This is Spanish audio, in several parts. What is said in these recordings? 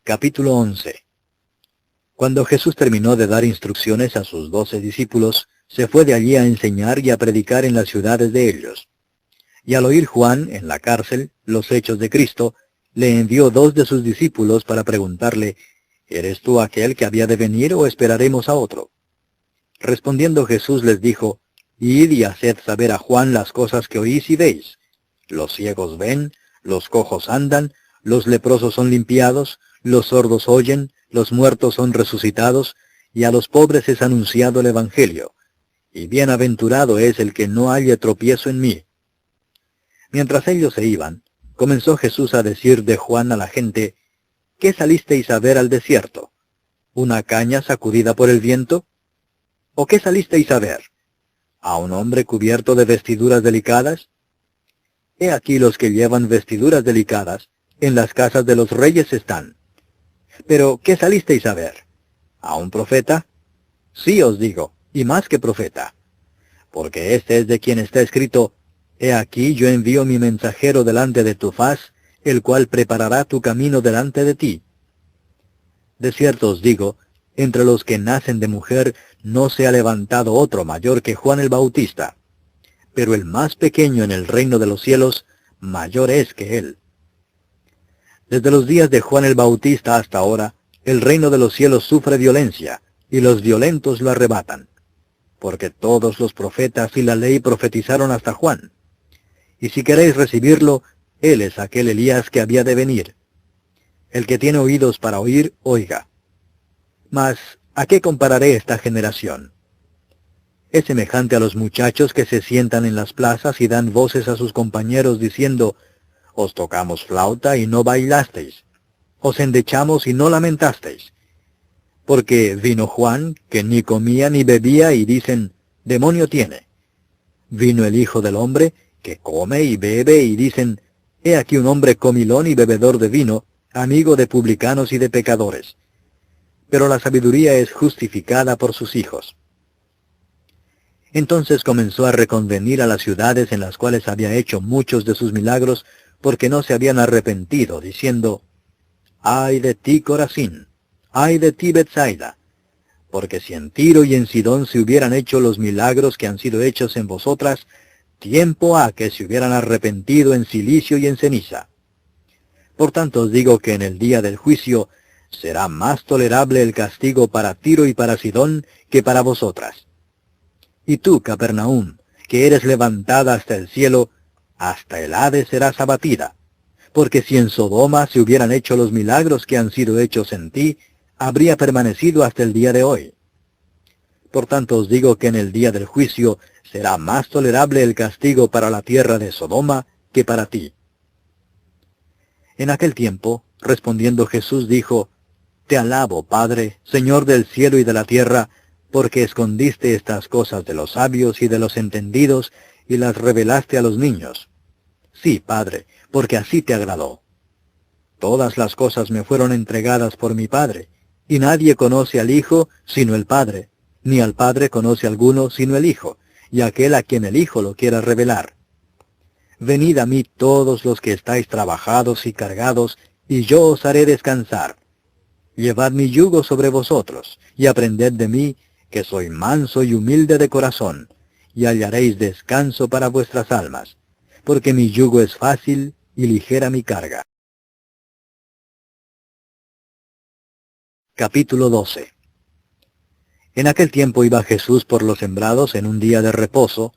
Capítulo 11. Cuando Jesús terminó de dar instrucciones a sus 12 discípulos, se fue de allí a enseñar y a predicar en las ciudades de ellos. Y al oír Juan, en la cárcel, los hechos de Cristo, le envió 2 de sus discípulos para preguntarle, ¿eres tú aquel que había de venir o esperaremos a otro? Respondiendo Jesús les dijo, Id y haced saber a Juan las cosas que oís y veis. Los ciegos ven, los cojos andan, los leprosos son limpiados, los sordos oyen, los muertos son resucitados, y a los pobres es anunciado el Evangelio. Y bienaventurado es el que no halle tropiezo en mí. Mientras ellos se iban, comenzó Jesús a decir de Juan a la gente, ¿qué salisteis a ver al desierto? ¿Una caña sacudida por el viento? ¿O qué salisteis a ver? ¿A un hombre cubierto de vestiduras delicadas? He aquí los que llevan vestiduras delicadas, en las casas de los reyes están. Pero, ¿qué salisteis a ver? ¿A un profeta? Sí os digo, y más que profeta. Porque este es de quien está escrito, He aquí yo envío mi mensajero delante de tu faz, el cual preparará tu camino delante de ti. De cierto os digo, entre los que nacen de mujer no se ha levantado otro mayor que Juan el Bautista. Pero el más pequeño en el reino de los cielos, mayor es que él. Desde los días de Juan el Bautista hasta ahora, el reino de los cielos sufre violencia, y los violentos lo arrebatan. Porque todos los profetas y la ley profetizaron hasta Juan. Y si queréis recibirlo, él es aquel Elías que había de venir. El que tiene oídos para oír, oiga. Mas, ¿a qué compararé esta generación? Es semejante a los muchachos que se sientan en las plazas y dan voces a sus compañeros diciendo, Os tocamos flauta y no bailasteis. Os endechamos y no lamentasteis. Porque vino Juan, que ni comía ni bebía, y dicen, Demonio tiene. Vino el Hijo del Hombre, que come y bebe, y dicen, He aquí un hombre comilón y bebedor de vino, amigo de publicanos y de pecadores. Pero la sabiduría es justificada por sus hijos. Entonces comenzó a reconvenir a las ciudades en las cuales había hecho muchos de sus milagros, porque no se habían arrepentido, diciendo, ¡Ay de ti, Corazín! ¡Ay de ti, Betsaida! Porque si en Tiro y en Sidón se hubieran hecho los milagros que han sido hechos en vosotras, tiempo ha que se hubieran arrepentido en cilicio y en ceniza. Por tanto os digo que en el día del juicio será más tolerable el castigo para Tiro y para Sidón que para vosotras. Y tú, Capernaum, que eres levantada hasta el cielo, hasta el Hades serás abatida. Porque si en Sodoma se hubieran hecho los milagros que han sido hechos en ti, habría permanecido hasta el día de hoy. Por tanto os digo que en el día del juicio será más tolerable el castigo para la tierra de Sodoma que para ti. En aquel tiempo, respondiendo Jesús dijo, Te alabo, Padre, Señor del cielo y de la tierra, porque escondiste estas cosas de los sabios y de los entendidos, y las revelaste a los niños. Sí, Padre, porque así te agradó. Todas las cosas me fueron entregadas por mi Padre, y nadie conoce al Hijo sino el Padre, ni al Padre conoce alguno sino el Hijo, y aquel a quien el Hijo lo quiera revelar. Venid a mí todos los que estáis trabajados y cargados, y yo os haré descansar. Llevad mi yugo sobre vosotros, y aprended de mí, que soy manso y humilde de corazón, y hallaréis descanso para vuestras almas, porque mi yugo es fácil y ligera mi carga. Capítulo 12. En aquel tiempo iba Jesús por los sembrados en un día de reposo,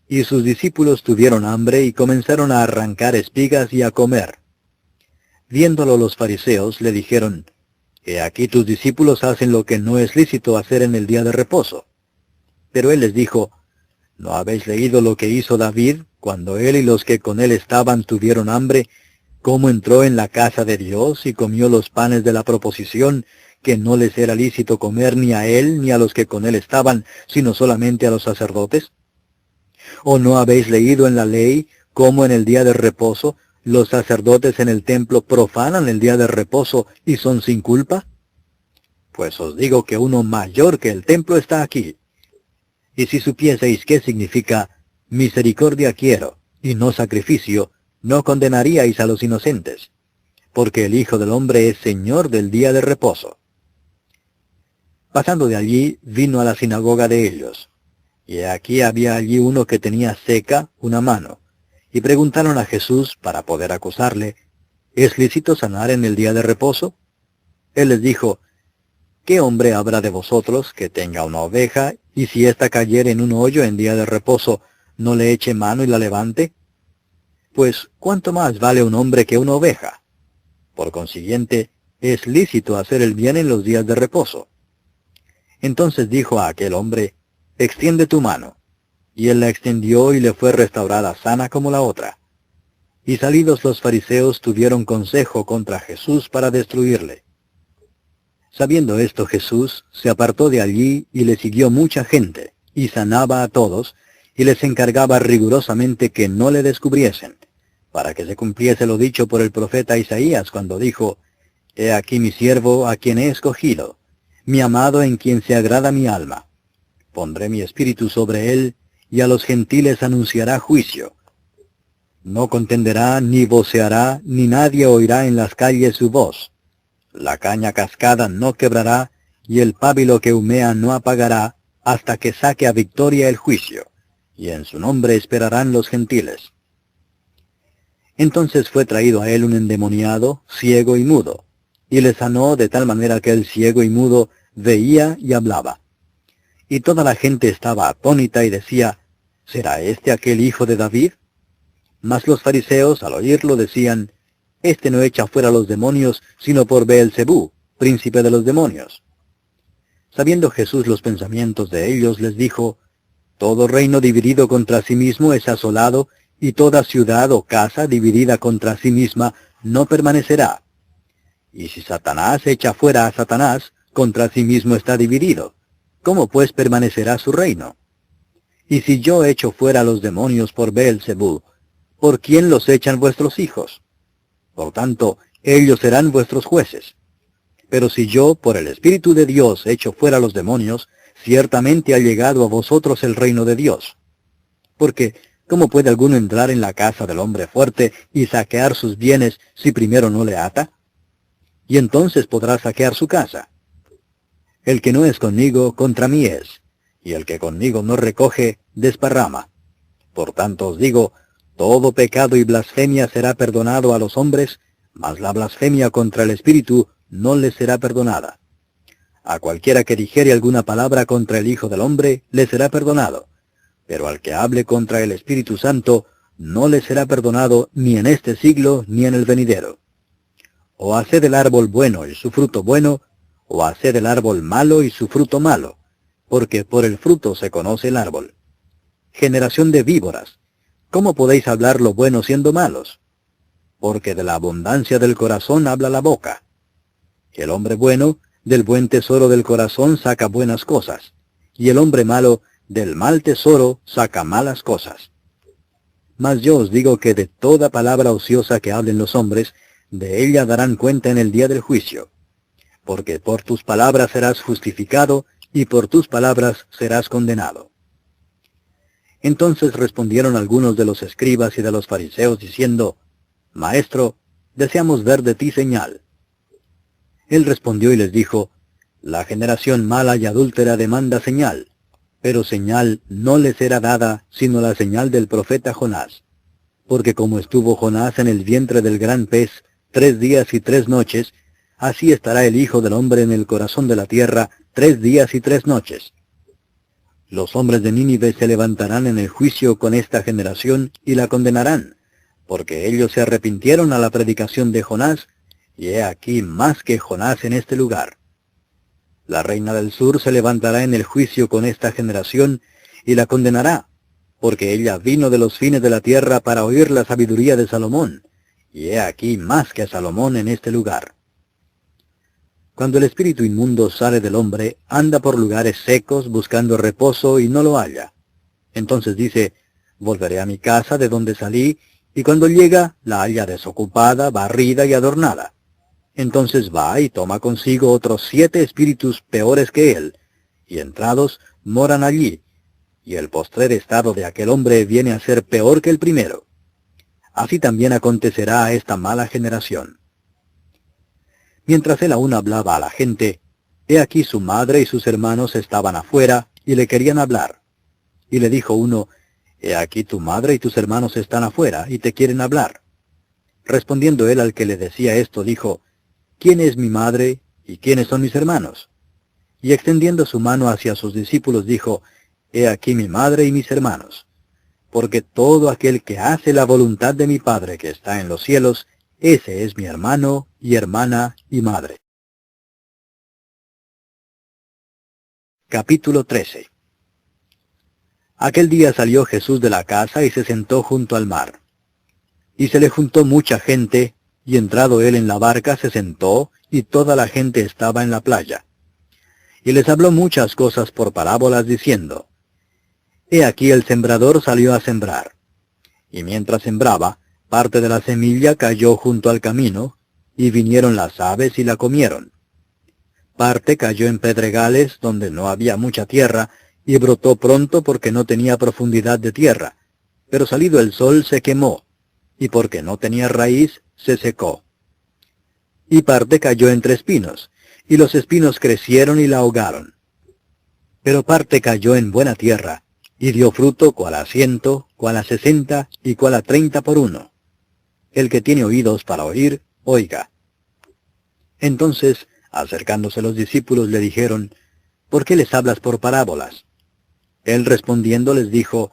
y sus discípulos tuvieron hambre y comenzaron a arrancar espigas y a comer. Viéndolo los fariseos, le dijeron, He aquí tus discípulos hacen lo que no es lícito hacer en el día de reposo. Pero él les dijo, ¿no habéis leído lo que hizo David, cuando él y los que con él estaban tuvieron hambre, cómo entró en la casa de Dios y comió los panes de la proposición, que no les era lícito comer ni a él ni a los que con él estaban, sino solamente a los sacerdotes? ¿O no habéis leído en la ley cómo en el día de reposo los sacerdotes en el templo profanan el día de reposo y son sin culpa? Pues os digo que uno mayor que el templo está aquí. Y si supieseis qué significa misericordia quiero, y no sacrificio, no condenaríais a los inocentes. porque el Hijo del Hombre es Señor del día de reposo. Pasando de allí, vino a la sinagoga de ellos. Y aquí había allí uno que tenía seca una mano. Y preguntaron a Jesús, para poder acusarle, ¿es lícito sanar en el día de reposo? Él les dijo, ¿qué hombre habrá de vosotros que tenga una oveja, y si ésta cayere en un hoyo en día de reposo, no le eche mano y la levante? Pues, ¿cuánto más vale un hombre que una oveja? Por consiguiente, es lícito hacer el bien en los días de reposo. Entonces dijo a aquel hombre, extiende tu mano. Y él la extendió y le fue restaurada sana como la otra. Y salidos los fariseos tuvieron consejo contra Jesús para destruirle. Sabiendo esto Jesús se apartó de allí y le siguió mucha gente, y sanaba a todos, y les encargaba rigurosamente que no le descubriesen, para que se cumpliese lo dicho por el profeta Isaías cuando dijo, He aquí mi siervo a quien he escogido, mi amado en quien se agrada mi alma. Pondré mi espíritu sobre él, y a los gentiles anunciará juicio. No contenderá, ni voceará, ni nadie oirá en las calles su voz. La caña cascada no quebrará, y el pábilo que humea no apagará, hasta que saque a victoria el juicio, y en su nombre esperarán los gentiles. Entonces fue traído a él un endemoniado, ciego y mudo, y le sanó de tal manera que el ciego y mudo veía y hablaba. Y toda la gente estaba atónita y decía, ¿será este aquel hijo de David? Mas los fariseos, al oírlo, decían, Este no echa fuera los demonios, sino por Beelzebú, príncipe de los demonios. Sabiendo Jesús los pensamientos de ellos, les dijo, Todo reino dividido contra sí mismo es asolado, y toda ciudad o casa dividida contra sí misma no permanecerá. Y si Satanás echa fuera a Satanás, contra sí mismo está dividido. ¿Cómo pues permanecerá su reino? Y si yo echo fuera los demonios por Beelzebú, ¿por quién los echan vuestros hijos? Por tanto, ellos serán vuestros jueces. Pero si yo, por el Espíritu de Dios, echo fuera los demonios, ciertamente ha llegado a vosotros el reino de Dios. Porque, ¿cómo puede alguno entrar en la casa del hombre fuerte y saquear sus bienes si primero no le ata? Y entonces podrá saquear su casa. El que no es conmigo, contra mí es, y el que conmigo no recoge, desparrama. Por tanto os digo, todo pecado y blasfemia será perdonado a los hombres, mas la blasfemia contra el Espíritu no les será perdonada. A cualquiera que dijere alguna palabra contra el Hijo del Hombre, le será perdonado, pero al que hable contra el Espíritu Santo, no le será perdonado ni en este siglo ni en el venidero. O haced el árbol bueno y su fruto bueno, o haced el árbol malo y su fruto malo, porque por el fruto se conoce el árbol. Generación de víboras, ¿cómo podéis hablar lo bueno siendo malos? Porque de la abundancia del corazón habla la boca. El hombre bueno, del buen tesoro del corazón saca buenas cosas, y el hombre malo, del mal tesoro saca malas cosas. Mas yo os digo que de toda palabra ociosa que hablen los hombres, de ella darán cuenta en el día del juicio. Porque por tus palabras serás justificado, y por tus palabras serás condenado. Entonces respondieron algunos de los escribas y de los fariseos, diciendo, Maestro, deseamos ver de ti señal. Él respondió y les dijo, La generación mala y adúltera demanda señal, pero señal no les será dada, sino la señal del profeta Jonás. Porque como estuvo Jonás en el vientre del gran pez 3 días y 3 noches, así estará el Hijo del Hombre en el corazón de la tierra 3 días y 3 noches. Los hombres de Nínive se levantarán en el juicio con esta generación y la condenarán, porque ellos se arrepintieron a la predicación de Jonás, y he aquí más que Jonás en este lugar. La reina del sur se levantará en el juicio con esta generación y la condenará, porque ella vino de los fines de la tierra para oír la sabiduría de Salomón, y he aquí más que Salomón en este lugar. Cuando el espíritu inmundo sale del hombre, anda por lugares secos buscando reposo y no lo halla. Entonces dice, volveré a mi casa de donde salí, y cuando llega, la halla desocupada, barrida y adornada. Entonces va y toma consigo otros 7 espíritus peores que él, y entrados moran allí, y el postrer estado de aquel hombre viene a ser peor que el primero. Así también acontecerá a esta mala generación. Mientras él aún hablaba a la gente, he aquí su madre y sus hermanos estaban afuera y le querían hablar. Y le dijo uno, he aquí tu madre y tus hermanos están afuera y te quieren hablar. Respondiendo él al que le decía esto, dijo, ¿quién es mi madre y quiénes son mis hermanos? Y extendiendo su mano hacia sus discípulos dijo, he aquí mi madre y mis hermanos. Porque todo aquel que hace la voluntad de mi Padre que está en los cielos, ese es mi hermano y hermana y madre. Capítulo 13. Aquel día salió Jesús de la casa y se sentó junto al mar. Y se le juntó mucha gente, y entrado él en la barca se sentó, y toda la gente estaba en la playa. Y les habló muchas cosas por parábolas, diciendo, he aquí el sembrador salió a sembrar. Y mientras sembraba, parte de la semilla cayó junto al camino, y vinieron las aves y la comieron. Parte cayó en pedregales donde no había mucha tierra, y brotó pronto porque no tenía profundidad de tierra. Pero salido el sol se quemó, y porque no tenía raíz, se secó. Y parte cayó entre espinos, y los espinos crecieron y la ahogaron. Pero parte cayó en buena tierra, y dio fruto cual a 100, cual a 60, y cual a 30 por uno. El que tiene oídos para oír, oiga. Entonces, acercándose los discípulos, le dijeron, ¿por qué les hablas por parábolas? Él respondiendo les dijo,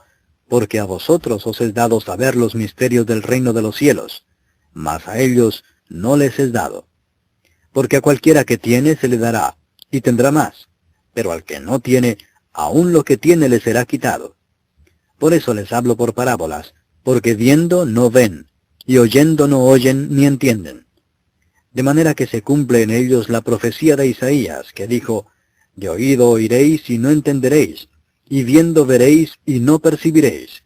porque a vosotros os es dado saber los misterios del reino de los cielos, mas a ellos no les es dado. Porque a cualquiera que tiene se le dará, y tendrá más, pero al que no tiene, aun lo que tiene le será quitado. Por eso les hablo por parábolas, porque viendo no ven, y oyendo no oyen ni entienden. De manera que se cumple en ellos la profecía de Isaías, que dijo, de oído oiréis y no entenderéis, y viendo veréis y no percibiréis.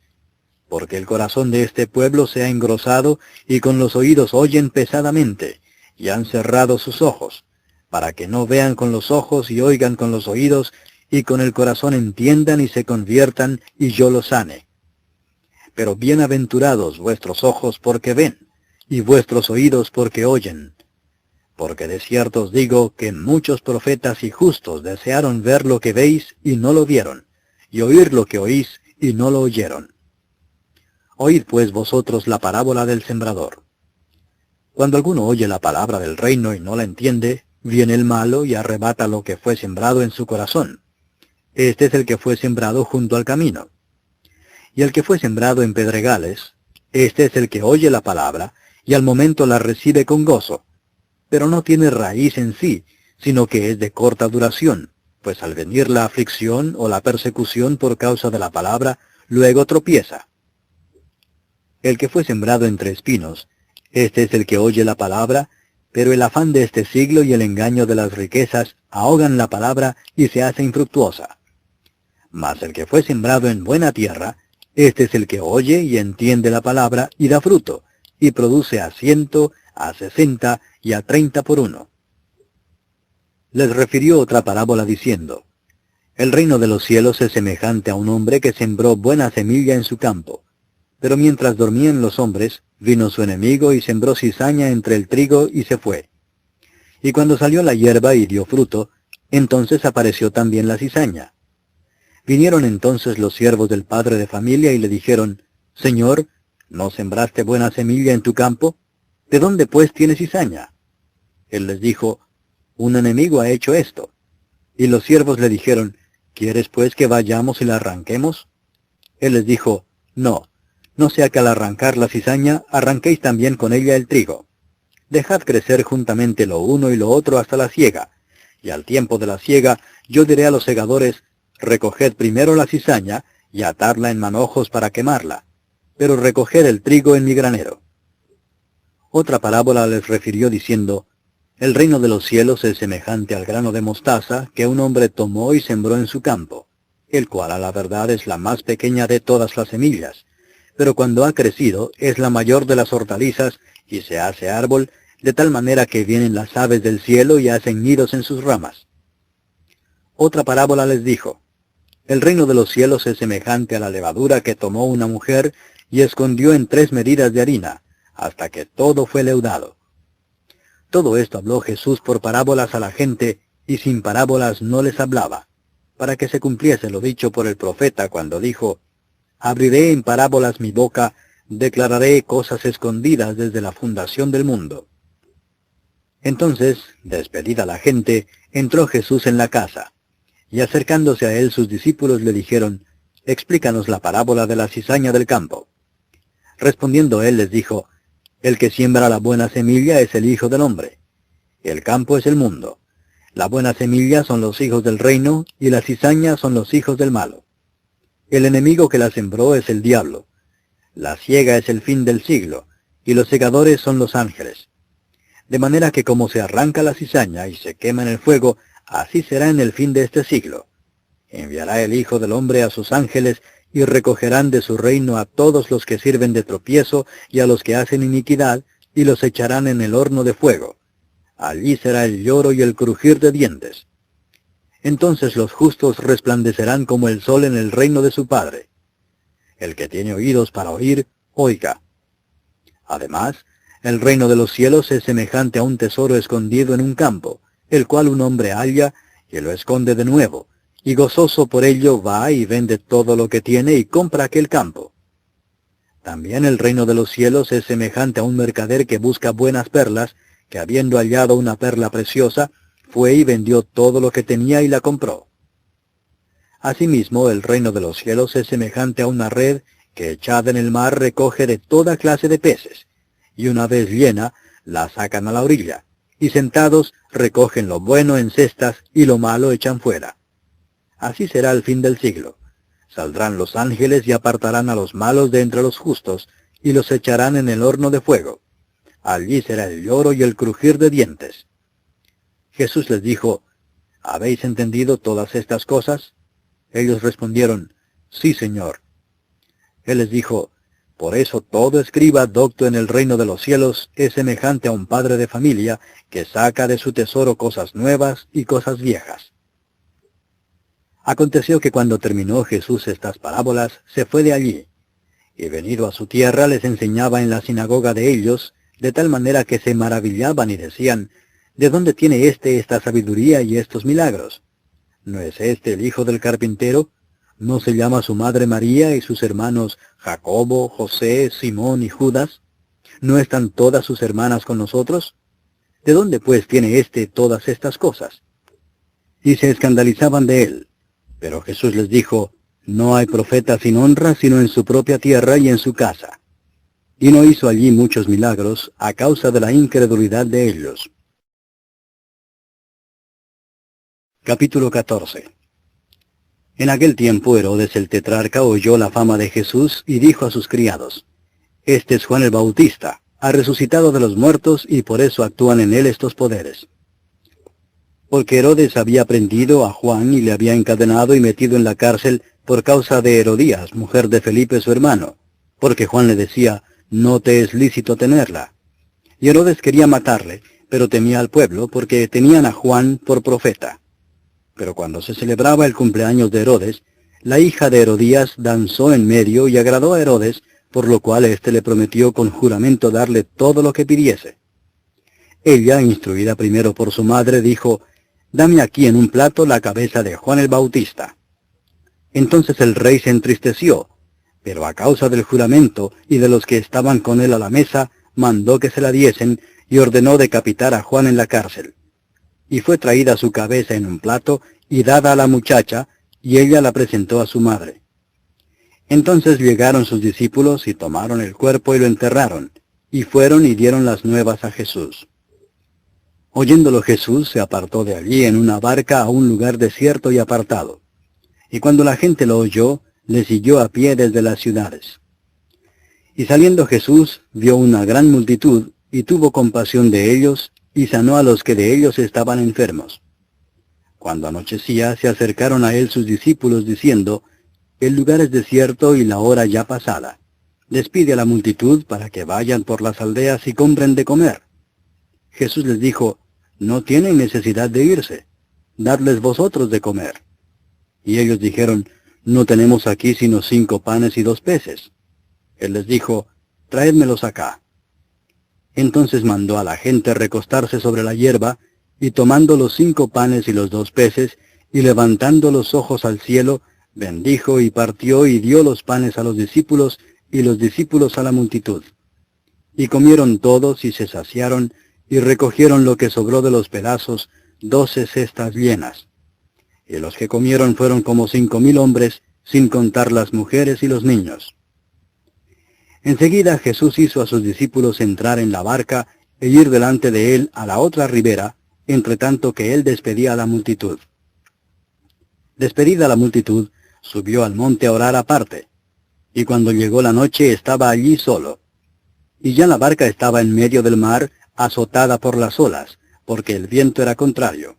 Porque el corazón de este pueblo se ha engrosado, y con los oídos oyen pesadamente, y han cerrado sus ojos, para que no vean con los ojos y oigan con los oídos, y con el corazón entiendan y se conviertan, y yo los sane. Pero bienaventurados vuestros ojos porque ven, y vuestros oídos porque oyen. Porque de cierto os digo que muchos profetas y justos desearon ver lo que veis y no lo vieron, y oír lo que oís y no lo oyeron. Oíd pues vosotros la parábola del sembrador. Cuando alguno oye la palabra del reino y no la entiende, viene el malo y arrebata lo que fue sembrado en su corazón. Este es el que fue sembrado junto al camino. Y el que fue sembrado en pedregales, este es el que oye la palabra, y al momento la recibe con gozo, pero no tiene raíz en sí, sino que es de corta duración, pues al venir la aflicción o la persecución por causa de la palabra, luego tropieza. El que fue sembrado entre espinos, este es el que oye la palabra, pero el afán de este siglo y el engaño de las riquezas ahogan la palabra y se hace infructuosa. Mas el que fue sembrado en buena tierra, este es el que oye y entiende la palabra y da fruto, y produce a 100, a 60 y a 30 por uno. Les refirió otra parábola diciendo, el reino de los cielos es semejante a un hombre que sembró buena semilla en su campo. Pero mientras dormían los hombres, vino su enemigo y sembró cizaña entre el trigo y se fue. Y cuando salió la hierba y dio fruto, entonces apareció también la cizaña. Vinieron entonces los siervos del padre de familia y le dijeron, Señor, ¿no sembraste buena semilla en tu campo? ¿De dónde pues tienes cizaña? Él les dijo, un enemigo ha hecho esto. Y los siervos le dijeron, ¿quieres pues que vayamos y la arranquemos? Él les dijo, no sea que al arrancar la cizaña, arranquéis también con ella el trigo. Dejad crecer juntamente lo uno y lo otro hasta la siega. Y al tiempo de la siega, yo diré a los segadores, recoged primero la cizaña, y atadla en manojos para quemarla, pero recoged el trigo en mi granero. Otra parábola les refirió diciendo, el reino de los cielos es semejante al grano de mostaza que un hombre tomó y sembró en su campo, el cual a la verdad es la más pequeña de todas las semillas, pero cuando ha crecido es la mayor de las hortalizas y se hace árbol, de tal manera que vienen las aves del cielo y hacen nidos en sus ramas. Otra parábola les dijo, el reino de los cielos es semejante a la levadura que tomó una mujer y escondió en 3 medidas de harina, hasta que todo fue leudado. Todo esto habló Jesús por parábolas a la gente, y sin parábolas no les hablaba, para que se cumpliese lo dicho por el profeta cuando dijo, «Abriré en parábolas mi boca, declararé cosas escondidas desde la fundación del mundo». Entonces, despedida la gente, entró Jesús en la casa, y acercándose a él sus discípulos le dijeron, «Explícanos la parábola de la cizaña del campo». Respondiendo él les dijo, «El que siembra la buena semilla es el Hijo del Hombre. El campo es el mundo. La buena semilla son los hijos del reino, y la cizaña son los hijos del malo. El enemigo que la sembró es el diablo. La siega es el fin del siglo, y los segadores son los ángeles. De manera que como se arranca la cizaña y se quema en el fuego, así será en el fin de este siglo. Enviará el Hijo del Hombre a sus ángeles, y recogerán de su reino a todos los que sirven de tropiezo y a los que hacen iniquidad, y los echarán en el horno de fuego. Allí será el lloro y el crujir de dientes. Entonces los justos resplandecerán como el sol en el reino de su Padre. El que tiene oídos para oír, oiga. Además, el reino de los cielos es semejante a un tesoro escondido en un campo, el cual un hombre halla y lo esconde de nuevo, y gozoso por ello va y vende todo lo que tiene y compra aquel campo. También el reino de los cielos es semejante a un mercader que busca buenas perlas, que habiendo hallado una perla preciosa, fue y vendió todo lo que tenía y la compró. Asimismo, el reino de los cielos es semejante a una red que echada en el mar recoge de toda clase de peces, y una vez llena, la sacan a la orilla, y sentados recogen lo bueno en cestas y lo malo echan fuera. Así será el fin del siglo. Saldrán los ángeles y apartarán a los malos de entre los justos, y los echarán en el horno de fuego. Allí será el lloro y el crujir de dientes. Jesús les dijo, ¿habéis entendido todas estas cosas? Ellos respondieron, sí, Señor. Él les dijo, por eso todo escriba docto en el reino de los cielos es semejante a un padre de familia que saca de su tesoro cosas nuevas y cosas viejas. Aconteció que cuando terminó Jesús estas parábolas, se fue de allí, y venido a su tierra les enseñaba en la sinagoga de ellos, de tal manera que se maravillaban y decían, ¿de dónde tiene esta sabiduría y estos milagros? ¿No es este el hijo del carpintero? ¿No se llama su madre María y sus hermanos Jacobo, José, Simón y Judas? ¿No están todas sus hermanas con nosotros? ¿De dónde pues tiene todas estas cosas? Y se escandalizaban de él. Pero Jesús les dijo, no hay profeta sin honra sino en su propia tierra y en su casa. Y no hizo allí muchos milagros a causa de la incredulidad de ellos. Capítulo 14. En aquel tiempo Herodes el tetrarca oyó la fama de Jesús y dijo a sus criados, este es Juan el Bautista, ha resucitado de los muertos y por eso actúan en él estos poderes. Porque Herodes había prendido a Juan y le había encadenado y metido en la cárcel por causa de Herodías, mujer de Felipe su hermano, porque Juan le decía, no te es lícito tenerla. Y Herodes quería matarle, pero temía al pueblo, porque tenían a Juan por profeta. Pero cuando se celebraba el cumpleaños de Herodes, la hija de Herodías danzó en medio y agradó a Herodes, por lo cual éste le prometió con juramento darle todo lo que pidiese. Ella, instruida primero por su madre, dijo, dame aquí en un plato la cabeza de Juan el Bautista. Entonces el rey se entristeció, pero a causa del juramento y de los que estaban con él a la mesa, mandó que se la diesen y ordenó decapitar a Juan en la cárcel. Y fue traída su cabeza en un plato y dada a la muchacha, y ella la presentó a su madre. Entonces llegaron sus discípulos y tomaron el cuerpo y lo enterraron, y fueron y dieron las nuevas a Jesús. Oyéndolo Jesús se apartó de allí en una barca a un lugar desierto y apartado. Y cuando la gente lo oyó, le siguió a pie desde las ciudades. Y saliendo Jesús, vio una gran multitud, y tuvo compasión de ellos, y sanó a los que de ellos estaban enfermos. Cuando anochecía, se acercaron a él sus discípulos, diciendo, el lugar es desierto y la hora ya pasada. Despide a la multitud para que vayan por las aldeas y compren de comer. Jesús les dijo, no tienen necesidad de irse, dadles vosotros de comer. Y ellos dijeron, no tenemos aquí sino 5 panes y 2 peces. Él les dijo, traédmelos acá. Entonces mandó a la gente recostarse sobre la hierba, y tomando los 5 panes y los 2 peces, y levantando los ojos al cielo, bendijo y partió y dio los panes a los discípulos, y los discípulos a la multitud. Y comieron todos y se saciaron, y recogieron lo que sobró de los pedazos, 12 cestas llenas. Y los que comieron fueron como 5,000 hombres, sin contar las mujeres y los niños. Enseguida Jesús hizo a sus discípulos entrar en la barca e ir delante de él a la otra ribera, entre tanto que él despedía a la multitud. Despedida la multitud, subió al monte a orar aparte, y cuando llegó la noche estaba allí solo. Y ya la barca estaba en medio del mar, azotada por las olas, porque el viento era contrario.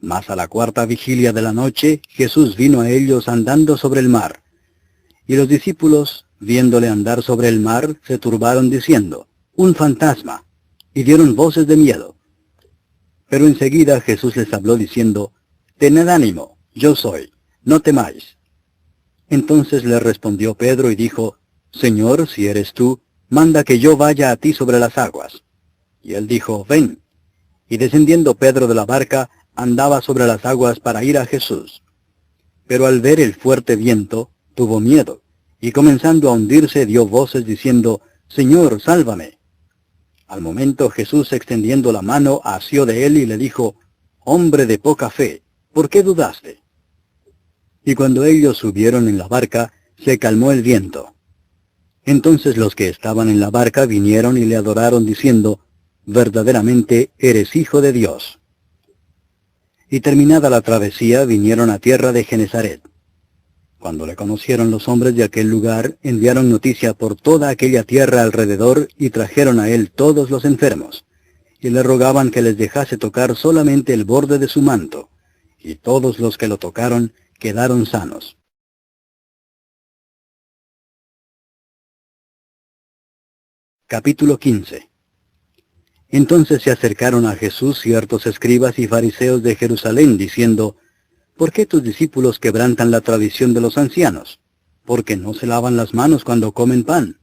Mas a la 4ª vigilia de la noche, Jesús vino a ellos andando sobre el mar. Y los discípulos, viéndole andar sobre el mar, se turbaron diciendo, «¡Un fantasma!», y dieron voces de miedo. Pero enseguida Jesús les habló diciendo, «Tened ánimo, yo soy, no temáis». Entonces le respondió Pedro y dijo, «Señor, si eres tú, manda que yo vaya a ti sobre las aguas». Y él dijo, «Ven». Y descendiendo Pedro de la barca, andaba sobre las aguas para ir a Jesús. Pero al ver el fuerte viento, tuvo miedo, y comenzando a hundirse dio voces diciendo, «Señor, sálvame». Al momento Jesús, extendiendo la mano, asió de él y le dijo, «Hombre de poca fe, ¿por qué dudaste?». Y cuando ellos subieron en la barca, se calmó el viento. Entonces los que estaban en la barca vinieron y le adoraron diciendo, «Verdaderamente eres Hijo de Dios». Y terminada la travesía, vinieron a tierra de Genesaret. Cuando le conocieron los hombres de aquel lugar, enviaron noticia por toda aquella tierra alrededor y trajeron a él todos los enfermos, y le rogaban que les dejase tocar solamente el borde de su manto, y todos los que lo tocaron quedaron sanos. Capítulo 15. Entonces se acercaron a Jesús ciertos escribas y fariseos de Jerusalén, diciendo, «¿Por qué tus discípulos quebrantan la tradición de los ancianos? Porque no se lavan las manos cuando comen pan».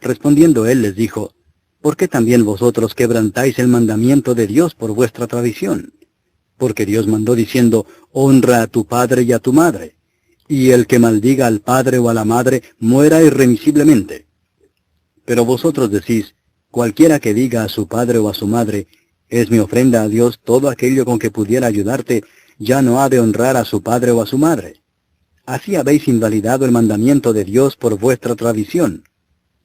Respondiendo él les dijo, «¿Por qué también vosotros quebrantáis el mandamiento de Dios por vuestra tradición? Porque Dios mandó diciendo, honra a tu padre y a tu madre, y el que maldiga al padre o a la madre muera irremisiblemente. Pero vosotros decís, cualquiera que diga a su padre o a su madre, es mi ofrenda a Dios todo aquello con que pudiera ayudarte, ya no ha de honrar a su padre o a su madre. Así habéis invalidado el mandamiento de Dios por vuestra tradición.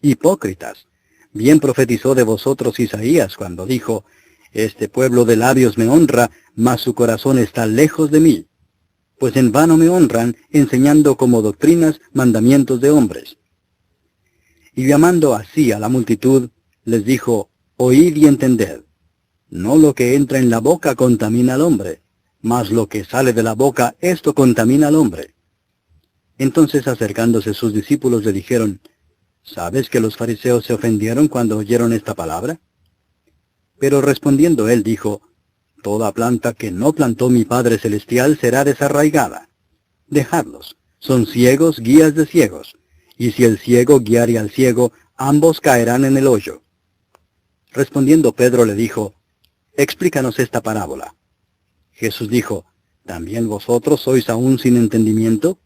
Hipócritas, bien profetizó de vosotros Isaías cuando dijo, este pueblo de labios me honra, mas su corazón está lejos de mí. Pues en vano me honran, enseñando como doctrinas mandamientos de hombres. Y llamando así a la multitud, les dijo, oíd y entended. No lo que entra en la boca contamina al hombre, mas lo que sale de la boca, esto contamina al hombre. Entonces acercándose sus discípulos le dijeron, ¿sabes que los fariseos se ofendieron cuando oyeron esta palabra? Pero respondiendo él dijo, toda planta que no plantó mi Padre Celestial será desarraigada. Dejadlos, son ciegos guías de ciegos, y si el ciego guiare al ciego, ambos caerán en el hoyo. Respondiendo Pedro le dijo, explícanos esta parábola. Jesús dijo, ¿también vosotros sois aún sin entendimiento?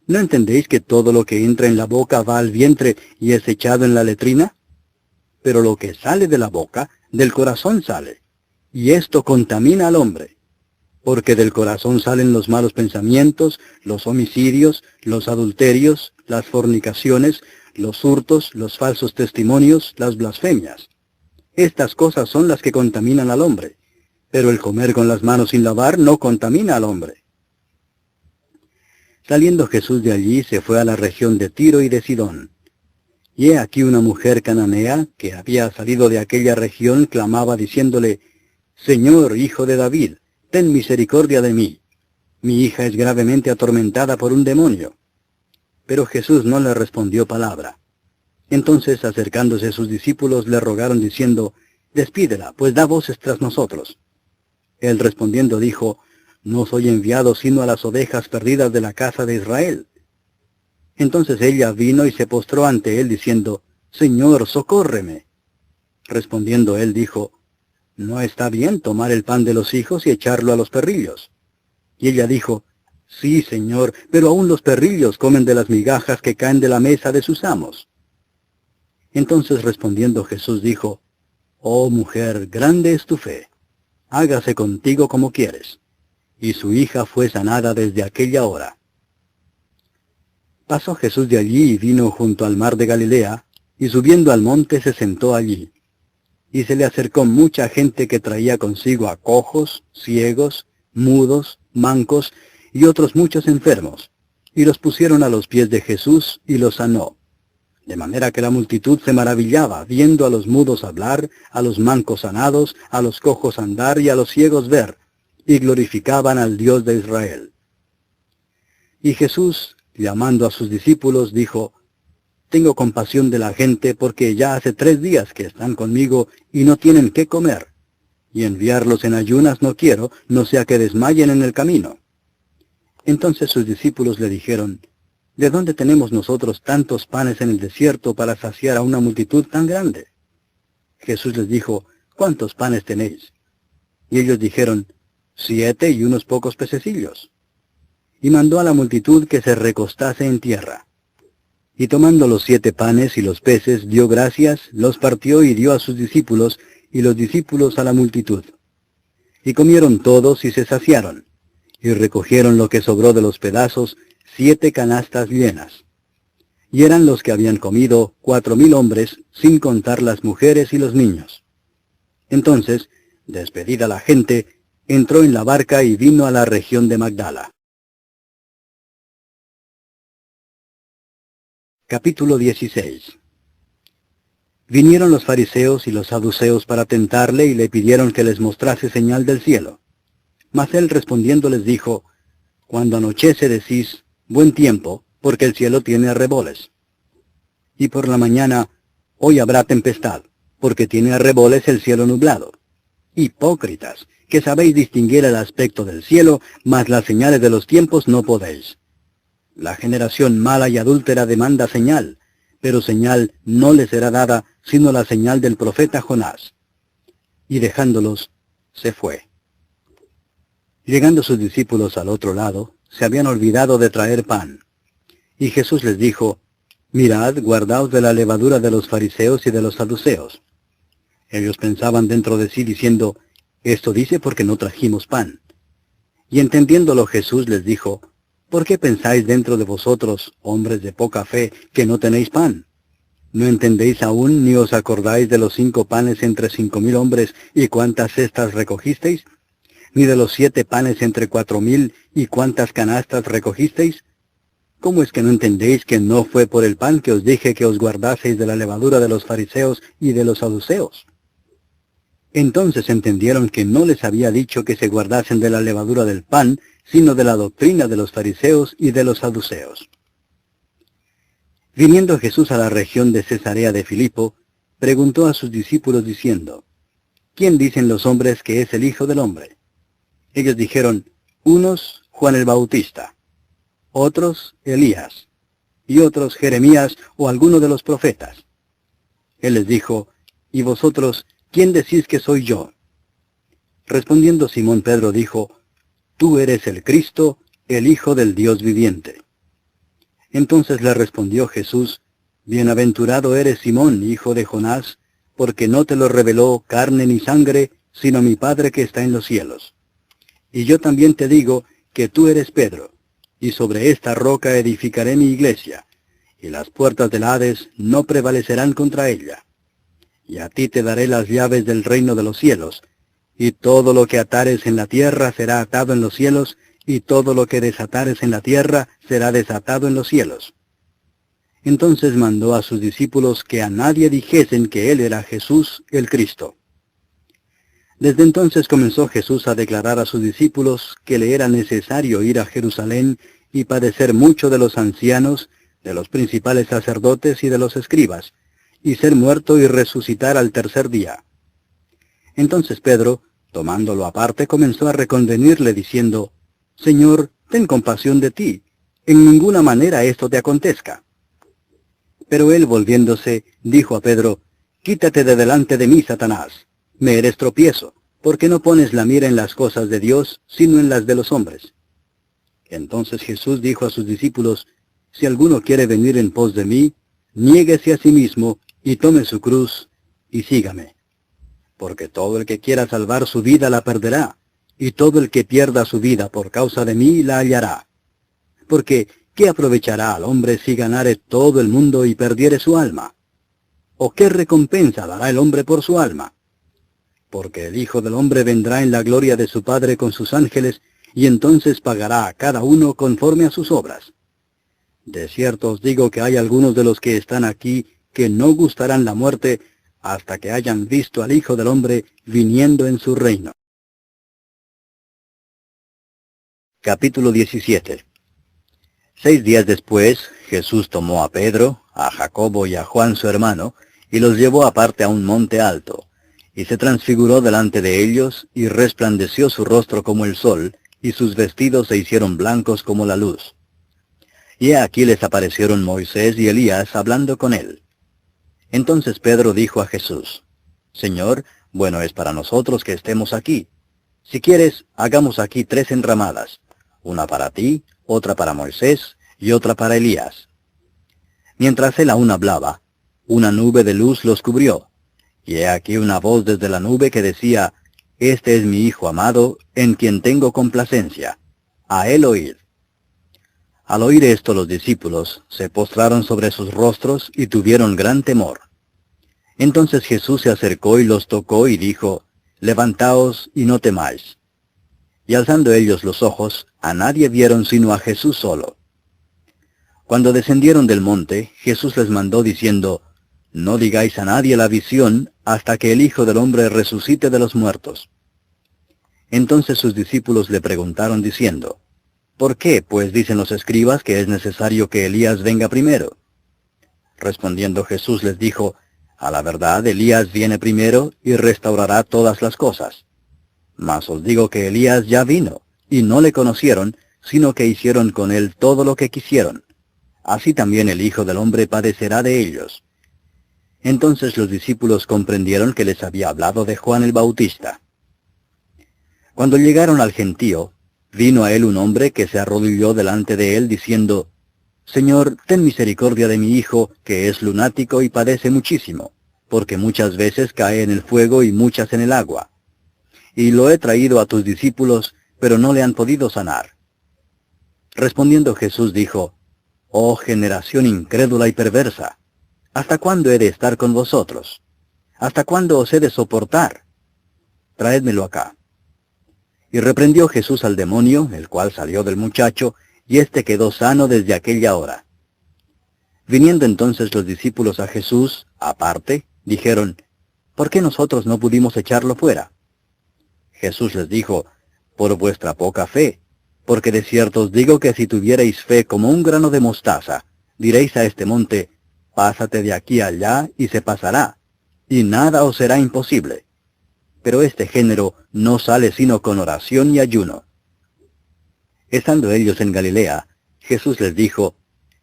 ¿No entendéis que todo lo que entra en la boca va al vientre y es echado en la letrina? Pero lo que sale de la boca, del corazón sale, y esto contamina al hombre. Porque del corazón salen los malos pensamientos, los homicidios, los adulterios, las fornicaciones, los hurtos, los falsos testimonios, las blasfemias. Estas cosas son las que contaminan al hombre, pero el comer con las manos sin lavar no contamina al hombre. Saliendo Jesús de allí, se fue a la región de Tiro y de Sidón. Y he aquí una mujer cananea, que había salido de aquella región, clamaba diciéndole, Señor, Hijo de David, ten misericordia de mí. Mi hija es gravemente atormentada por un demonio. Pero Jesús no le respondió palabra. Entonces, acercándose sus discípulos, le rogaron diciendo, despídela, pues da voces tras nosotros. Él respondiendo dijo, no soy enviado sino a las ovejas perdidas de la casa de Israel. Entonces ella vino y se postró ante él diciendo, Señor, socórreme. Respondiendo él dijo, no está bien tomar el pan de los hijos y echarlo a los perrillos. Y ella dijo, sí, Señor, pero aún los perrillos comen de las migajas que caen de la mesa de sus amos. Entonces respondiendo Jesús dijo, oh mujer, grande es tu fe, hágase contigo como quieres. Y su hija fue sanada desde aquella hora. Pasó Jesús de allí y vino junto al mar de Galilea, y subiendo al monte se sentó allí. Y se le acercó mucha gente que traía consigo a cojos, ciegos, mudos, mancos, y otros muchos enfermos, y los pusieron a los pies de Jesús, y los sanó. De manera que la multitud se maravillaba, viendo a los mudos hablar, a los mancos sanados, a los cojos andar, y a los ciegos ver, y glorificaban al Dios de Israel. Y Jesús, llamando a sus discípulos, dijo, tengo compasión de la gente, porque ya hace 3 días que están conmigo, y no tienen qué comer. Y enviarlos en ayunas no quiero, no sea que desmayen en el camino. Entonces sus discípulos le dijeron, ¿de dónde tenemos nosotros tantos panes en el desierto para saciar a una multitud tan grande? Jesús les dijo, ¿cuántos panes tenéis? Y ellos dijeron, 7 y unos pocos pececillos. Y mandó a la multitud que se recostase en tierra. Y tomando los 7 panes y los peces, dio gracias, los partió y dio a sus discípulos, y los discípulos a la multitud. Y comieron todos y se saciaron. Y recogieron lo que sobró de los pedazos, 7 canastas llenas. Y eran los que habían comido 4,000 hombres, sin contar las mujeres y los niños. Entonces, despedida la gente, entró en la barca y vino a la región de Magdala. Capítulo 16. Vinieron los fariseos y los saduceos para tentarle y le pidieron que les mostrase señal del cielo. Mas él respondiendo les dijo, cuando anochece decís, buen tiempo, porque el cielo tiene arreboles. Y por la mañana, hoy habrá tempestad, porque tiene arreboles el cielo nublado. Hipócritas, que sabéis distinguir el aspecto del cielo, mas las señales de los tiempos no podéis. La generación mala y adúltera demanda señal, pero señal no le será dada, sino la señal del profeta Jonás. Y dejándolos, se fue. Llegando sus discípulos al otro lado, se habían olvidado de traer pan. Y Jesús les dijo, mirad, guardaos de la levadura de los fariseos y de los saduceos. Ellos pensaban dentro de sí diciendo, esto dice porque no trajimos pan. Y entendiéndolo Jesús les dijo, ¿por qué pensáis dentro de vosotros, hombres de poca fe, que no tenéis pan? ¿No entendéis aún ni os acordáis de los 5 panes entre 5,000 hombres y cuántas cestas recogisteis? ¿Ni de los 7 panes entre 4,000 y cuántas canastas recogisteis? ¿Cómo es que no entendéis que no fue por el pan que os dije que os guardaseis de la levadura de los fariseos y de los saduceos? Entonces entendieron que no les había dicho que se guardasen de la levadura del pan, sino de la doctrina de los fariseos y de los saduceos. Viniendo Jesús a la región de Cesarea de Filipo, preguntó a sus discípulos diciendo, ¿quién dicen los hombres que es el Hijo del Hombre? Ellos dijeron, unos Juan el Bautista, otros Elías, y otros Jeremías o alguno de los profetas. Él les dijo, ¿y vosotros quién decís que soy yo? Respondiendo Simón Pedro dijo, tú eres el Cristo, el Hijo del Dios viviente. Entonces le respondió Jesús, bienaventurado eres Simón, hijo de Jonás, porque no te lo reveló carne ni sangre, sino mi Padre que está en los cielos. Y yo también te digo que tú eres Pedro, y sobre esta roca edificaré mi iglesia, y las puertas del Hades no prevalecerán contra ella. Y a ti te daré las llaves del reino de los cielos, y todo lo que atares en la tierra será atado en los cielos, y todo lo que desatares en la tierra será desatado en los cielos. Entonces mandó a sus discípulos que a nadie dijesen que él era Jesús el Cristo. Desde entonces comenzó Jesús a declarar a sus discípulos que le era necesario ir a Jerusalén y padecer mucho de los ancianos, de los principales sacerdotes y de los escribas, y ser muerto y resucitar al tercer día. Entonces Pedro, tomándolo aparte, comenzó a reconvenirle diciendo, Señor, ten compasión de ti, en ninguna manera esto te acontezca. Pero él volviéndose, dijo a Pedro, Quítate de delante de mí, Satanás. Me eres tropiezo, porque no pones la mira en las cosas de Dios, sino en las de los hombres. Entonces Jesús dijo a sus discípulos, si alguno quiere venir en pos de mí, niéguese a sí mismo, y tome su cruz, y sígame. Porque todo el que quiera salvar su vida la perderá, y todo el que pierda su vida por causa de mí la hallará. Porque, ¿qué aprovechará al hombre si ganare todo el mundo y perdiere su alma? ¿O qué recompensa dará el hombre por su alma? Porque el Hijo del Hombre vendrá en la gloria de su Padre con sus ángeles, y entonces pagará a cada uno conforme a sus obras. De cierto os digo que hay algunos de los que están aquí que no gustarán la muerte hasta que hayan visto al Hijo del Hombre viniendo en su reino. Capítulo 17. 6 días después, Jesús tomó a Pedro, a Jacobo y a Juan su hermano, y los llevó aparte a un monte alto, y se transfiguró delante de ellos, y resplandeció su rostro como el sol, y sus vestidos se hicieron blancos como la luz. Y aquí les aparecieron Moisés y Elías hablando con él. Entonces Pedro dijo a Jesús, Señor, bueno es para nosotros que estemos aquí. Si quieres, hagamos aquí 3 enramadas, una para ti, otra para Moisés y otra para Elías. Mientras él aún hablaba, una nube de luz los cubrió, y he aquí una voz desde la nube que decía, Este es mi Hijo amado, en quien tengo complacencia. A él oíd. Al oír esto los discípulos se postraron sobre sus rostros y tuvieron gran temor. Entonces Jesús se acercó y los tocó y dijo, Levantaos y no temáis. Y alzando ellos los ojos, a nadie vieron sino a Jesús solo. Cuando descendieron del monte, Jesús les mandó diciendo, No digáis a nadie la visión hasta que el Hijo del Hombre resucite de los muertos. Entonces sus discípulos le preguntaron diciendo, ¿Por qué, pues, dicen los escribas que es necesario que Elías venga primero? Respondiendo Jesús les dijo, A la verdad, Elías viene primero y restaurará todas las cosas. Mas os digo que Elías ya vino, y no le conocieron, sino que hicieron con él todo lo que quisieron. Así también el Hijo del Hombre padecerá de ellos. Entonces los discípulos comprendieron que les había hablado de Juan el Bautista. Cuando llegaron al gentío, vino a él un hombre que se arrodilló delante de él, diciendo, Señor, ten misericordia de mi hijo, que es lunático y padece muchísimo, porque muchas veces cae en el fuego y muchas en el agua. Y lo he traído a tus discípulos, pero no le han podido sanar. Respondiendo Jesús dijo, Oh generación incrédula y perversa, ¿hasta cuándo he de estar con vosotros? ¿Hasta cuándo os he de soportar? Traédmelo acá. Y reprendió Jesús al demonio, el cual salió del muchacho, y éste quedó sano desde aquella hora. Viniendo entonces los discípulos a Jesús, aparte, dijeron, ¿Por qué nosotros no pudimos echarlo fuera? Jesús les dijo, Por vuestra poca fe, porque de cierto os digo que si tuvierais fe como un grano de mostaza, diréis a este monte, Pásate de aquí allá, y se pasará, y nada os será imposible. Pero este género no sale sino con oración y ayuno. Estando ellos en Galilea, Jesús les dijo,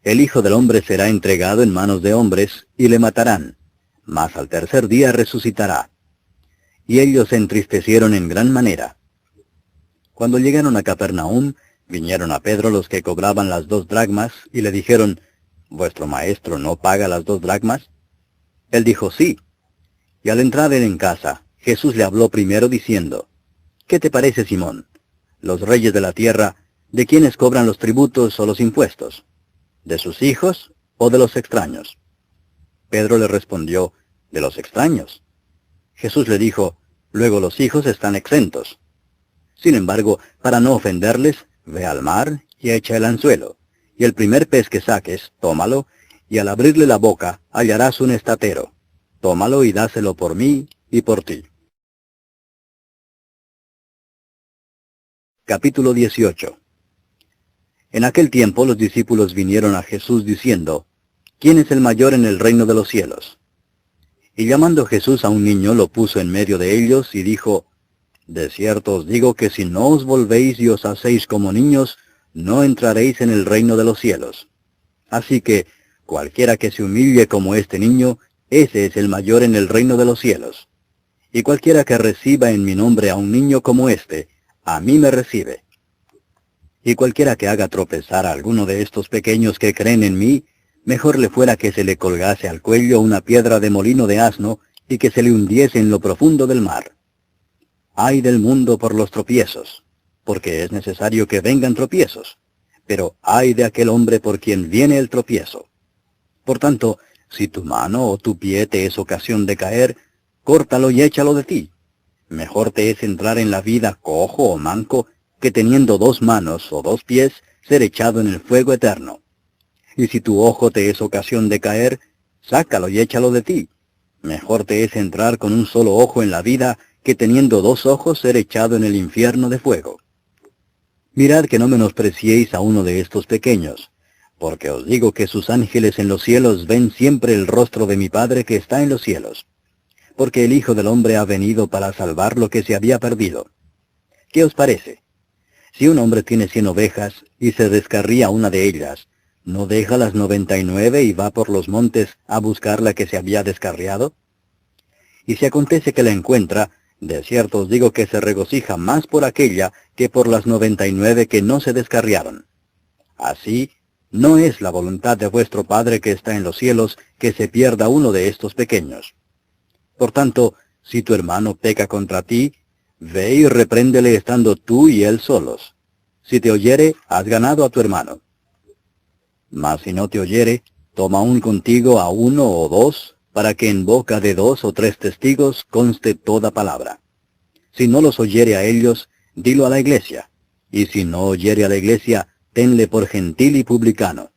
El Hijo del Hombre será entregado en manos de hombres, y le matarán, mas al tercer día resucitará. Y ellos se entristecieron en gran manera. Cuando llegaron a Capernaum, vinieron a Pedro los que cobraban las 2 dracmas, y le dijeron, ¿Vuestro maestro no paga las 2 dracmas? Él dijo, sí. Y al entrar él en casa, Jesús le habló primero diciendo, ¿Qué te parece, Simón? Los reyes de la tierra, ¿de quiénes cobran los tributos o los impuestos? ¿De sus hijos o de los extraños? Pedro le respondió, de los extraños. Jesús le dijo, luego los hijos están exentos. Sin embargo, para no ofenderles, ve al mar y echa el anzuelo, y el primer pez que saques, tómalo, y al abrirle la boca hallarás un estatero. Tómalo y dáselo por mí y por ti. Capítulo 18. En aquel tiempo los discípulos vinieron a Jesús diciendo, ¿Quién es el mayor en el reino de los cielos? Y llamando Jesús a un niño lo puso en medio de ellos y dijo, De cierto os digo que si no os volvéis y os hacéis como niños, no entraréis en el reino de los cielos. Así que, cualquiera que se humille como este niño, ese es el mayor en el reino de los cielos. Y cualquiera que reciba en mi nombre a un niño como este, a mí me recibe. Y cualquiera que haga tropezar a alguno de estos pequeños que creen en mí, mejor le fuera que se le colgase al cuello una piedra de molino de asno y que se le hundiese en lo profundo del mar. Ay del mundo por los tropiezos, porque es necesario que vengan tropiezos, pero ay de aquel hombre por quien viene el tropiezo. Por tanto, si tu mano o tu pie te es ocasión de caer, córtalo y échalo de ti. Mejor te es entrar en la vida cojo o manco, que teniendo 2 manos o 2 pies, ser echado en el fuego eterno. Y si tu ojo te es ocasión de caer, sácalo y échalo de ti. Mejor te es entrar con un solo ojo en la vida, que teniendo 2 ojos ser echado en el infierno de fuego. Mirad que no menospreciéis a uno de estos pequeños, porque os digo que sus ángeles en los cielos ven siempre el rostro de mi Padre que está en los cielos. Porque el Hijo del Hombre ha venido para salvar lo que se había perdido. ¿Qué os parece? Si un hombre tiene 100 ovejas y se descarría una de ellas, ¿no deja las 99 y va por los montes a buscar la que se había descarriado? Y si acontece que la encuentra, de cierto os digo que se regocija más por aquella que por las 99 que no se descarriaron. Así, no es la voluntad de vuestro Padre que está en los cielos que se pierda uno de estos pequeños. Por tanto, si tu hermano peca contra ti, ve y repréndele estando tú y él solos. Si te oyere, has ganado a tu hermano. Mas si no te oyere, toma aún contigo a 1 o 2, para que en boca de 2 o 3 testigos conste toda palabra. Si no los oyere a ellos, dilo a la iglesia. Y si no oyere a la iglesia, tenle por gentil y publicano.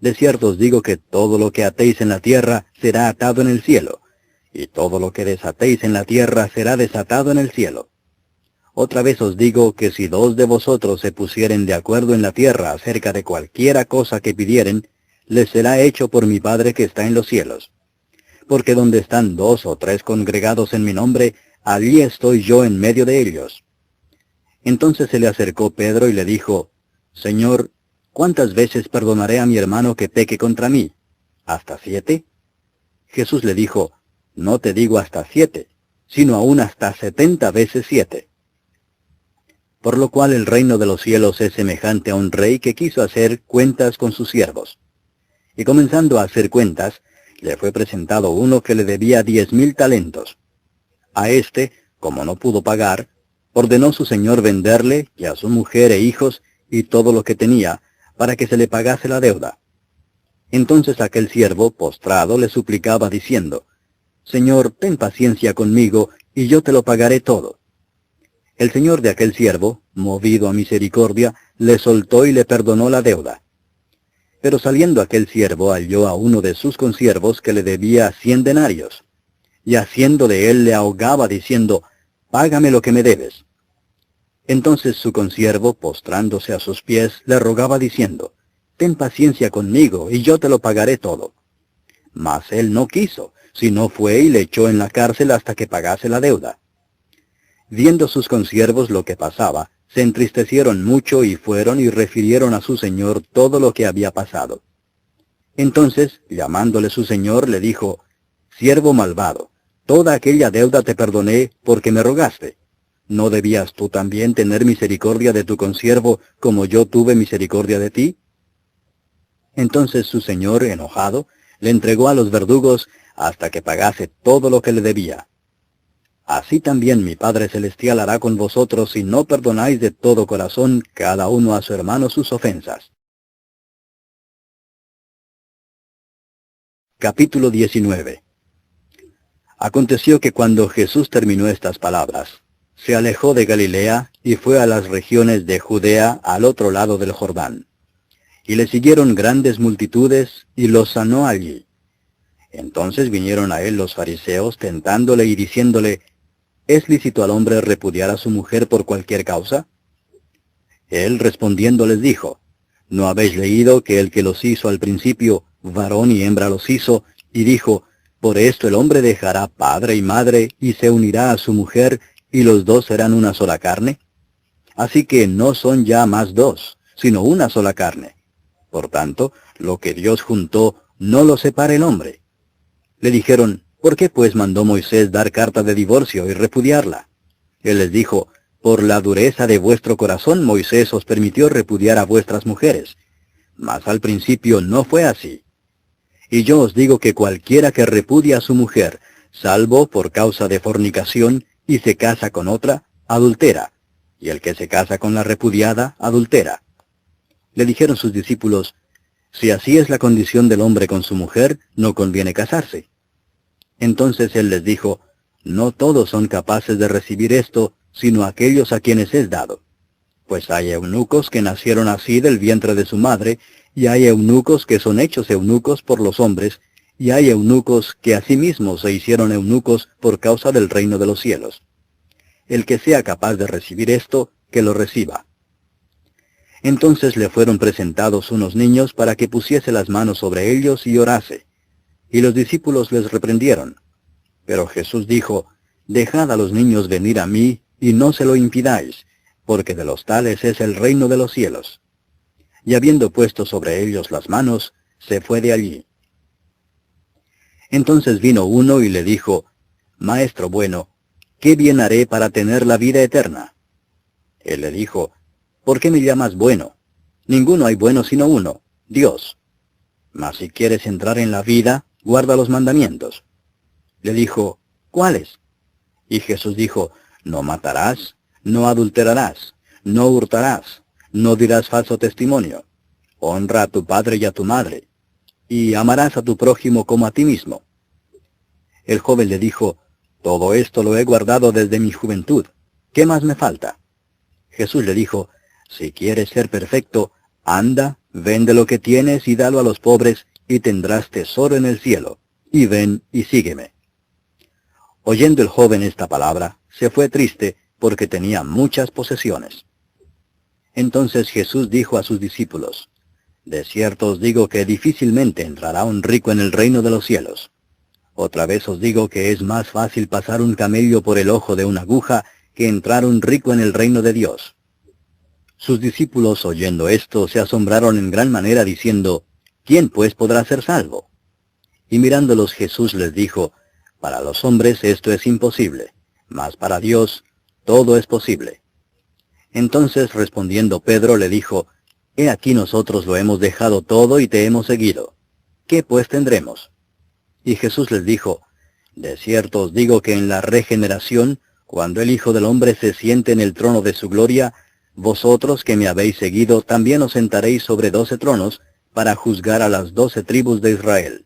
De cierto os digo que todo lo que atéis en la tierra será atado en el cielo, y todo lo que desatéis en la tierra será desatado en el cielo. Otra vez os digo que si 2 de vosotros se pusieren de acuerdo en la tierra acerca de cualquiera cosa que pidieren, les será hecho por mi Padre que está en los cielos. Porque donde están 2 o 3 congregados en mi nombre, allí estoy yo en medio de ellos. Entonces se le acercó Pedro y le dijo, Señor, ¿cuántas veces perdonaré a mi hermano que peque contra mí? ¿Hasta 7? Jesús le dijo, no te digo hasta 7, sino aún hasta 70 veces 7. Por lo cual el reino de los cielos es semejante a un rey que quiso hacer cuentas con sus siervos. Y comenzando a hacer cuentas, le fue presentado uno que le debía 10,000 talentos. A éste, como no pudo pagar, ordenó su señor venderle y a su mujer e hijos y todo lo que tenía, para que se le pagase la deuda. Entonces aquel siervo, postrado, le suplicaba diciendo, Señor, ten paciencia conmigo, y yo te lo pagaré todo. El señor de aquel siervo, movido a misericordia, le soltó y le perdonó la deuda. Pero saliendo aquel siervo halló a uno de sus consiervos que le debía 100 denarios, y haciendo de él le ahogaba diciendo, Págame lo que me debes. Entonces su consiervo, postrándose a sus pies, le rogaba diciendo, Ten paciencia conmigo, y yo te lo pagaré todo. Mas él no quiso, sino fue y le echó en la cárcel hasta que pagase la deuda. Viendo sus consiervos lo que pasaba, se entristecieron mucho y fueron y refirieron a su señor todo lo que había pasado. Entonces, llamándole su señor, le dijo, Siervo malvado, toda aquella deuda te perdoné porque me rogaste. ¿No debías tú también tener misericordia de tu consiervo como yo tuve misericordia de ti? Entonces su señor, enojado, le entregó a los verdugos hasta que pagase todo lo que le debía. Así también mi Padre Celestial hará con vosotros si no perdonáis de todo corazón cada uno a su hermano sus ofensas. Capítulo 19. Aconteció que cuando Jesús terminó estas palabras, se alejó de Galilea y fue a las regiones de Judea al otro lado del Jordán. Y le siguieron grandes multitudes y los sanó allí. Entonces vinieron a él los fariseos tentándole y diciéndole, ¿es lícito al hombre repudiar a su mujer por cualquier causa? Él respondiendo les dijo, ¿no habéis leído que el que los hizo al principio, varón y hembra los hizo, y dijo, por esto el hombre dejará padre y madre, y se unirá a su mujer, y los 2 serán una sola carne? Así que no son ya más 2, sino una sola carne. Por tanto, lo que Dios juntó, no lo separe el hombre. Le dijeron, ¿por qué pues mandó Moisés dar carta de divorcio y repudiarla? Él les dijo, por la dureza de vuestro corazón Moisés os permitió repudiar a vuestras mujeres. Mas al principio no fue así. Y yo os digo que cualquiera que repudia a su mujer, salvo por causa de fornicación, y se casa con otra, adultera, y el que se casa con la repudiada, adultera. Le dijeron sus discípulos, si así es la condición del hombre con su mujer, no conviene casarse. Entonces él les dijo, no todos son capaces de recibir esto, sino aquellos a quienes es dado. Pues hay eunucos que nacieron así del vientre de su madre, y hay eunucos que son hechos eunucos por los hombres, y hay eunucos que asimismo se hicieron eunucos por causa del reino de los cielos. El que sea capaz de recibir esto, que lo reciba. Entonces le fueron presentados unos niños para que pusiese las manos sobre ellos y orase. Y los discípulos les reprendieron. Pero Jesús dijo, dejad a los niños venir a mí, y no se lo impidáis, porque de los tales es el reino de los cielos. Y habiendo puesto sobre ellos las manos, se fue de allí. Entonces vino uno y le dijo, Maestro bueno, ¿qué bien haré para tener la vida eterna? Él le dijo, ¿por qué me llamas bueno? Ninguno hay bueno sino uno, Dios. Mas si quieres entrar en la vida, guarda los mandamientos. Le dijo, ¿cuáles? Y Jesús dijo, no matarás, no adulterarás, no hurtarás, no dirás falso testimonio, honra a tu padre y a tu madre, y amarás a tu prójimo como a ti mismo. El joven le dijo, todo esto lo he guardado desde mi juventud, ¿qué más me falta? Jesús le dijo, si quieres ser perfecto, anda, vende lo que tienes y dalo a los pobres, y tendrás tesoro en el cielo, y ven y sígueme. Oyendo el joven esta palabra, se fue triste, porque tenía muchas posesiones. Entonces Jesús dijo a sus discípulos, de cierto os digo que difícilmente entrará un rico en el reino de los cielos. Otra vez os digo que es más fácil pasar un camello por el ojo de una aguja que entrar un rico en el reino de Dios. Sus discípulos, oyendo esto, se asombraron en gran manera, diciendo, ¿quién pues podrá ser salvo? Y mirándolos Jesús les dijo, para los hombres esto es imposible, mas para Dios todo es posible. Entonces respondiendo Pedro le dijo, He aquí nosotros lo hemos dejado todo y te hemos seguido. ¿Qué pues tendremos? Y Jesús les dijo, de cierto os digo que en la regeneración, cuando el Hijo del Hombre se siente en el trono de su gloria, vosotros que me habéis seguido también os sentaréis sobre 12 tronos, para juzgar a las 12 tribus de Israel.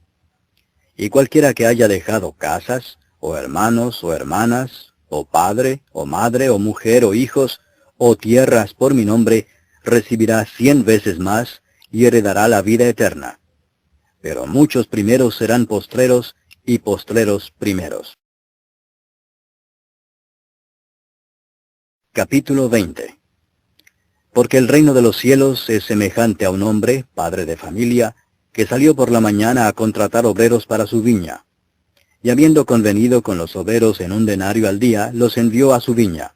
Y cualquiera que haya dejado casas, o hermanos, o hermanas, o padre, o madre, o mujer, o hijos, o tierras por mi nombre, recibirá 100 veces más, y heredará la vida eterna. Pero muchos primeros serán postreros, y postreros primeros. Capítulo 20. Porque el reino de los cielos es semejante a un hombre, padre de familia, que salió por la mañana a contratar obreros para su viña. Y habiendo convenido con los obreros en un denario al día, los envió a su viña.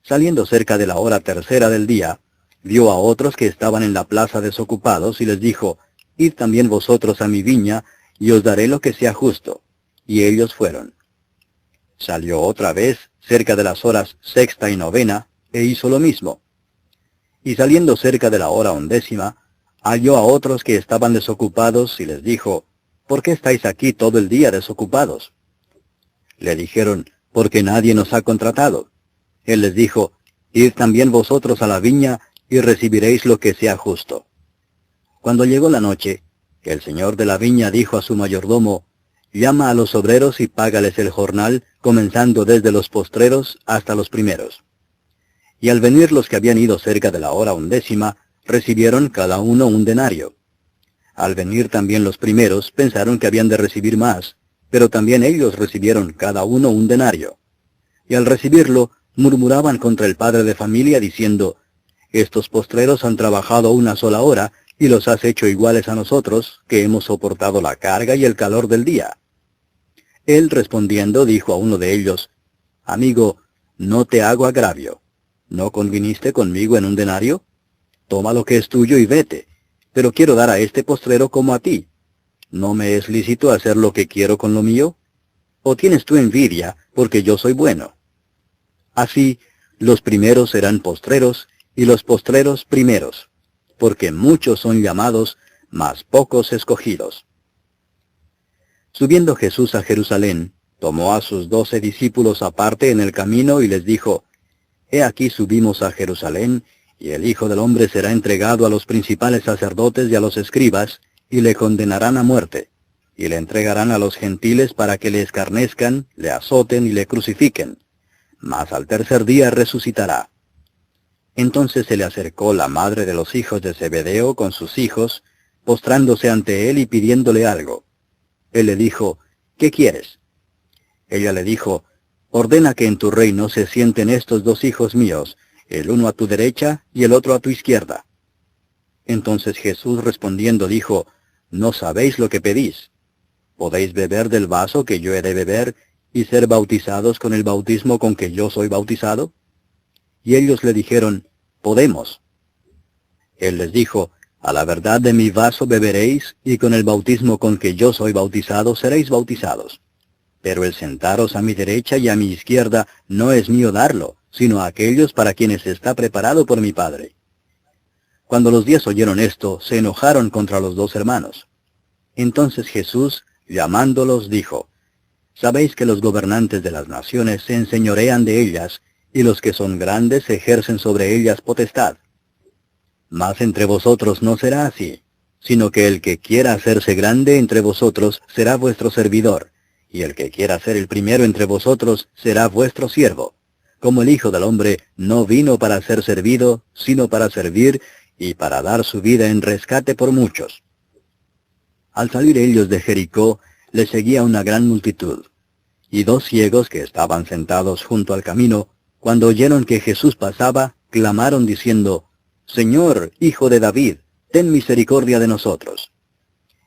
Saliendo cerca de la hora tercera del día, vio a otros que estaban en la plaza desocupados, y les dijo, Id también vosotros a mi viña, y os daré lo que sea justo. Y ellos fueron. Salió otra vez, cerca de las horas sexta y novena, e hizo lo mismo. Y saliendo cerca de la hora 11, halló a otros que estaban desocupados, y les dijo, ¿por qué estáis aquí todo el día desocupados? Le dijeron, porque nadie nos ha contratado. Él les dijo, Id también vosotros a la viña, y recibiréis lo que sea justo. Cuando llegó la noche, el señor de la viña dijo a su mayordomo, llama a los obreros y págales el jornal, comenzando desde los postreros hasta los primeros. Y al venir los que habían ido cerca de la hora 11, recibieron cada uno un denario. Al venir también los primeros, pensaron que habían de recibir más, pero también ellos recibieron cada uno un denario. Y al recibirlo, murmuraban contra el padre de familia, diciendo, estos postreros han trabajado una sola hora, y los has hecho iguales a nosotros, que hemos soportado la carga y el calor del día. Él respondiendo dijo a uno de ellos, amigo, no te hago agravio. ¿No conviniste conmigo en un denario? Toma lo que es tuyo y vete, pero quiero dar a este postrero como a ti. ¿no me es lícito hacer lo que quiero con lo mío? ¿O tienes tú envidia porque yo soy bueno? Así, los primeros serán postreros, y los postreros primeros, porque muchos son llamados, mas pocos escogidos. Subiendo Jesús a Jerusalén, tomó a sus 12 discípulos aparte en el camino y les dijo, He aquí subimos a Jerusalén, y el Hijo del Hombre será entregado a los principales sacerdotes y a los escribas, y le condenarán a muerte, y le entregarán a los gentiles para que le escarnezcan, le azoten y le crucifiquen. Mas al tercer día resucitará. Entonces se le acercó la madre de los hijos de Zebedeo con sus hijos, postrándose ante él y pidiéndole algo. Él le dijo, ¿qué quieres? Ella le dijo, ordena que en tu reino se sienten estos 2 hijos míos, el uno a tu derecha y el otro a tu izquierda. Entonces Jesús respondiendo dijo, no sabéis lo que pedís. ¿Podéis beber del vaso que yo he de beber, y ser bautizados con el bautismo con que yo soy bautizado? Y ellos le dijeron, podemos. Él les dijo, a la verdad de mi vaso beberéis, y con el bautismo con que yo soy bautizado seréis bautizados. Pero el sentaros a mi derecha y a mi izquierda no es mío darlo, sino a aquellos para quienes está preparado por mi Padre. Cuando los 10 oyeron esto, se enojaron contra los 2 hermanos. Entonces Jesús, llamándolos, dijo, Sabéis que los gobernantes de las naciones se enseñorean de ellas, y los que son grandes ejercen sobre ellas potestad. Mas entre vosotros no será así, sino que el que quiera hacerse grande entre vosotros será vuestro servidor, y el que quiera ser el primero entre vosotros será vuestro siervo, como el Hijo del Hombre no vino para ser servido, sino para servir, y para dar su vida en rescate por muchos. Al salir ellos de Jericó, les seguía una gran multitud, y 2 ciegos que estaban sentados junto al camino, cuando oyeron que Jesús pasaba, clamaron diciendo, Señor, Hijo de David, ten misericordia de nosotros.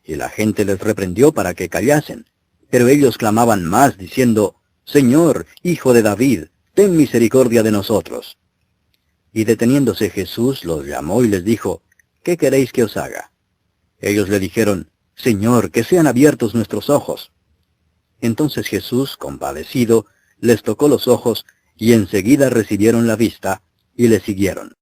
Y la gente les reprendió para que callasen, pero ellos clamaban más, diciendo, Señor, Hijo de David, ten misericordia de nosotros. Y deteniéndose Jesús los llamó y les dijo, ¿qué queréis que os haga? Ellos le dijeron, Señor, que sean abiertos nuestros ojos. Entonces Jesús, compadecido, les tocó los ojos, y enseguida recibieron la vista, y le siguieron.